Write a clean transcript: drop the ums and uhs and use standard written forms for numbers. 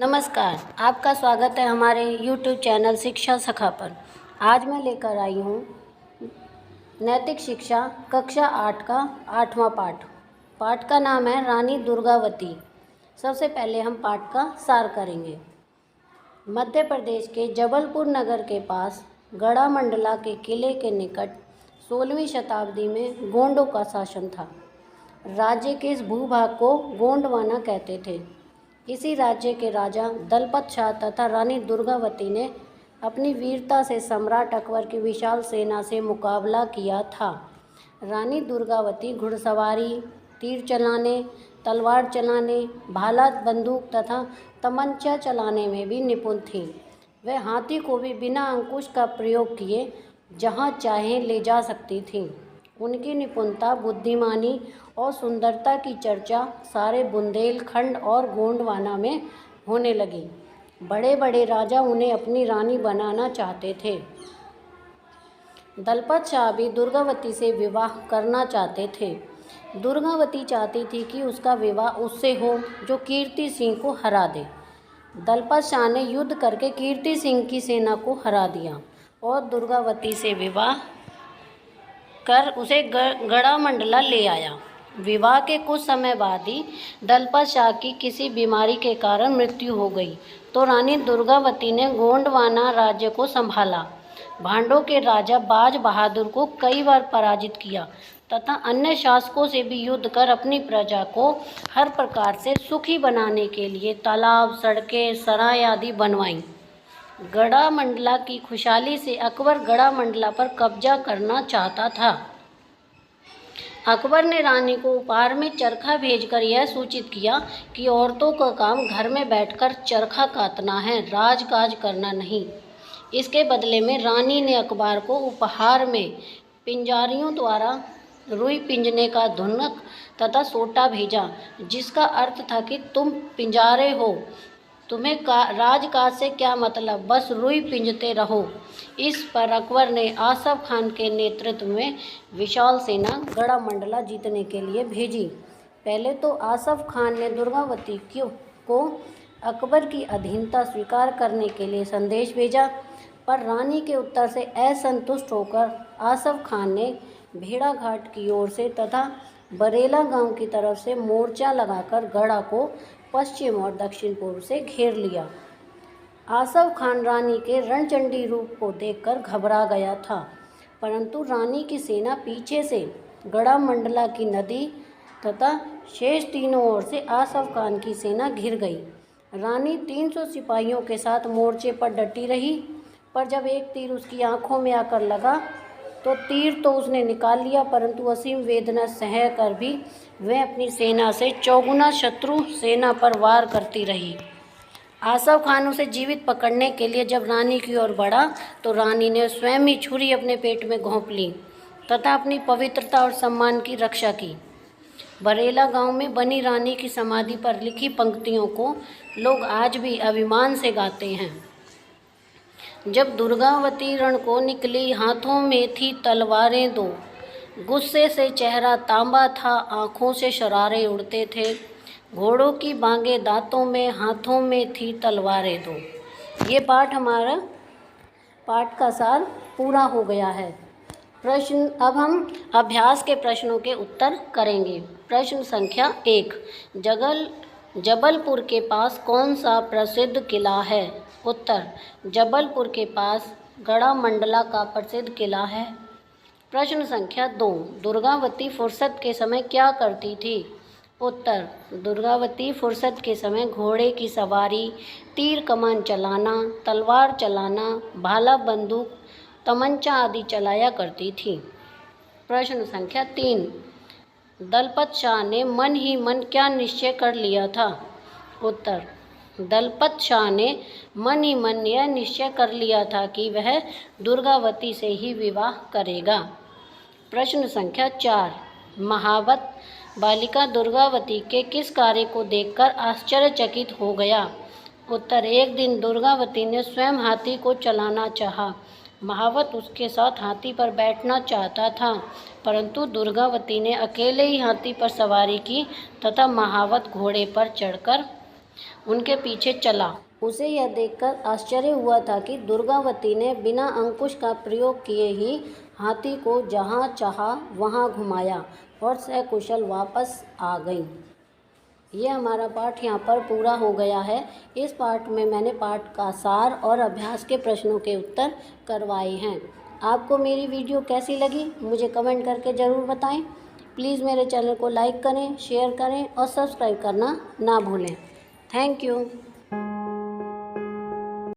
नमस्कार, आपका स्वागत है हमारे YouTube चैनल शिक्षा सखा पर। आज मैं लेकर आई हूँ नैतिक शिक्षा कक्षा 8 का 8वां पाठ। पाठ का नाम है रानी दुर्गावती। सबसे पहले हम पाठ का सार करेंगे। मध्य प्रदेश के जबलपुर नगर के पास गढ़ामंडला के किले के निकट 16वीं शताब्दी में गोंडों का शासन था। राज्य के इस भूभाग को गोंडवाना कहते थे। इसी राज्य के राजा दलपत शाह तथा रानी दुर्गावती ने अपनी वीरता से सम्राट अकबर की विशाल सेना से मुकाबला किया था। रानी दुर्गावती घुड़सवारी, तीर चलाने, तलवार चलाने, भाला, बंदूक तथा तमंचा चलाने में भी निपुण थीं। वह हाथी को भी बिना अंकुश का प्रयोग किए जहाँ चाहे ले जा सकती थीं। उनकी निपुणता, बुद्धिमानी और सुंदरता की चर्चा सारे बुंदेलखंड और गोंडवाना में होने लगी। बड़े बड़े राजा उन्हें अपनी रानी बनाना चाहते थे। दलपत शाह भी दुर्गावती से विवाह करना चाहते थे। दुर्गावती चाहती थी कि उसका विवाह उससे हो जो कीर्ति सिंह को हरा दे। दलपत शाह ने युद्ध करके कीर्ति सिंह की सेना को हरा दिया और दुर्गावती से विवाह कर उसे गढ़ामंडला ले आया। विवाह के कुछ समय बाद ही दलपत शाह की किसी बीमारी के कारण मृत्यु हो गई तो रानी दुर्गावती ने गोंडवाना राज्य को संभाला। भांडों के राजा बाज बहादुर को कई बार पराजित किया तथा अन्य शासकों से भी युद्ध कर अपनी प्रजा को हर प्रकार से सुखी बनाने के लिए तालाब, सड़कें, सराय आदि बनवाईं। गढ़ामंडला की खुशहाली से अकबर गढ़ामंडला पर कब्जा करना चाहता था। अकबर ने रानी को उपहार में चरखा भेजकर यह सूचित किया कि औरतों का काम घर में बैठकर चरखा काटना है, राजकाज करना नहीं। इसके बदले में रानी ने अकबर को उपहार में पिंजारियों द्वारा रुई पिंजने का धुनक तथा सोटा भेजा, जिसका अर्थ था कि तुम पिंजारे हो, तुम्हें राजकाज से क्या मतलब, बस रुई पिंजते रहो। इस पर अकबर ने आसफ खान के नेतृत्व में विशाल सेना गढ़ामंडला जीतने के लिए भेजी। पहले तो आसफ खान ने दुर्गावती को अकबर की अधीनता स्वीकार करने के लिए संदेश भेजा, पर रानी के उत्तर से असंतुष्ट होकर आसफ खान ने भेड़ाघाट की ओर से तथा बरेला गांव की तरफ से मोर्चा लगाकर गढ़ा को पश्चिम और दक्षिण पूर्व से घेर लिया। आसफ खान रानी के रणचंडी रूप को देखकर घबरा गया था, परंतु रानी की सेना पीछे से गढ़ामंडला की नदी तथा शेष तीनों ओर से आसफ खान की सेना घिर गई। रानी 300 सिपाहियों के साथ मोर्चे पर डटी रही, पर जब एक तीर उसकी आंखों में आकर लगा तो तीर तो उसने निकाल लिया, परंतु असीम वेदना सह कर भी वह अपनी सेना से चौगुना शत्रु सेना पर वार करती रही। आसफ खान उसे जीवित पकड़ने के लिए जब रानी की ओर बढ़ा तो रानी ने स्वयं ही छुरी अपने पेट में घोंप ली तथा अपनी पवित्रता और सम्मान की रक्षा की। बरेला गांव में बनी रानी की समाधि पर लिखी पंक्तियों को लोग आज भी अभिमान से गाते हैं। जब दुर्गावती रण को निकली, हाथों में थी तलवारें दो, गुस्से से चेहरा तांबा था, आँखों से शरारे उड़ते थे, घोड़ों की बांगे दांतों में, हाथों में थी तलवारें दो। ये हमारा पाठ का सार पूरा हो गया है। प्रश्न, अब हम अभ्यास के प्रश्नों के उत्तर करेंगे। प्रश्न संख्या 1, जबलपुर के पास कौन सा प्रसिद्ध किला है? उत्तर, जबलपुर के पास गढ़ामंडला का प्रसिद्ध किला है। प्रश्न संख्या 2, दुर्गावती फुर्सत के समय क्या करती थी? उत्तर, दुर्गावती फुर्सत के समय घोड़े की सवारी, तीर कमान चलाना, तलवार चलाना, भाला, बंदूक, तमंचा आदि चलाया करती थी। प्रश्न संख्या 3, दलपत शाह ने मन ही मन क्या निश्चय कर लिया था? उत्तर, दलपत शाह ने मन ही मन यह निश्चय कर लिया था कि वह दुर्गावती से ही विवाह करेगा। प्रश्न संख्या 4, महावत बालिका दुर्गावती के किस कार्य को देखकर आश्चर्यचकित हो गया? उत्तर, एक दिन दुर्गावती ने स्वयं हाथी को चलाना चाहा। महावत उसके साथ हाथी पर बैठना चाहता था, परंतु दुर्गावती ने अकेले ही हाथी पर सवारी की तथा महावत घोड़े पर चढ़कर उनके पीछे चला। उसे यह देखकर आश्चर्य हुआ था कि दुर्गावती ने बिना अंकुश का प्रयोग किए ही हाथी को जहाँ चाहा वहाँ घुमाया और सकुशल वापस आ गई। ये हमारा पाठ यहाँ पर पूरा हो गया है। इस पाठ में मैंने पाठ का सार और अभ्यास के प्रश्नों के उत्तर करवाए हैं। आपको मेरी वीडियो कैसी लगी मुझे कमेंट करके ज़रूर बताएं। प्लीज़ मेरे चैनल को लाइक करें, शेयर करें और सब्सक्राइब करना ना भूलें। Thank you.